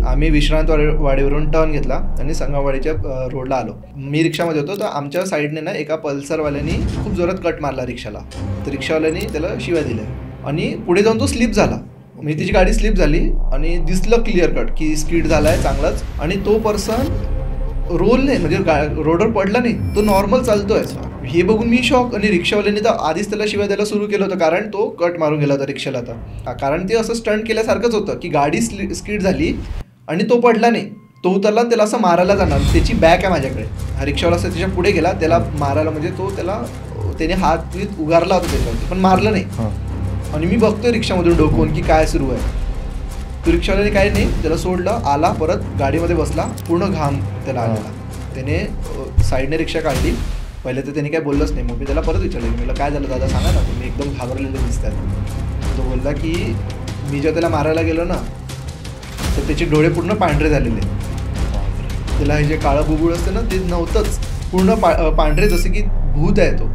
आम्ही विश्रांत वाडीवरून टर्न घेतला आणि संगमवाडीच्या रोडला आलो. मी रिक्षामध्ये होतो, तर आमच्या साईडने ना एका पल्सरवाल्यानी खूप जोरात कट मारला रिक्षाला. तर रिक्षावाल्यानी त्याला शिव्या दिल्या आणि पुढे जाऊन तो स्लिप झाला. म्हणजे तिची गाडी स्लिप झाली आणि दिसलं क्लिअर कट की स्किड झाला आहे चांगलाच. आणि तो पर्सन रोल नाही, म्हणजे रोडवर पडला नाही, तो नॉर्मल चालतोय. हे बघून मी शॉक. आणि रिक्षावाल्याने तर आधीच त्याला शिवाय द्यायला सुरू केलं होतं, कारण तो कट मारून गेला होता रिक्षाला. तर कारण ते असं स्टंट केल्यासारखंच होतं की गाडी स्किड झाली आणि तो पडला नाही, तो उतरला आणि त्याला असं मारायला जाणार. त्याची बॅक आहे माझ्याकडे. हा रिक्षावाला असं त्याच्या पुढे गेला त्याला मारायला, म्हणजे तो त्याने हात उगारला होता त्याच्यावरती, पण मारलं नाही. आणि मी बघतोय रिक्षामधून डोकवून की काय सुरू आहे. तो रिक्षावाल्याने काही नाही, त्याला सोडलं, आला परत गाडीमध्ये बसला, पूर्ण घाम त्याला आलेला. त्याने साईडने रिक्षा काढली. पहिले तर त्याने काय बोललंच नाही. मग मी त्याला परत विचारलं, म्हटलं काय झालं दादा, सांगा ना, तुम्ही एकदम घाबरलेले दिसतात. तो बोलला की मी जेव्हा त्याला मारायला गेलो ना, तर त्याचे डोळे पूर्ण पांढरे झालेले. त्याला हे जे काळं बुबुळ असतं ना, ते नव्हतंच, पूर्ण पांढरे, जसे की भूत आहे तो.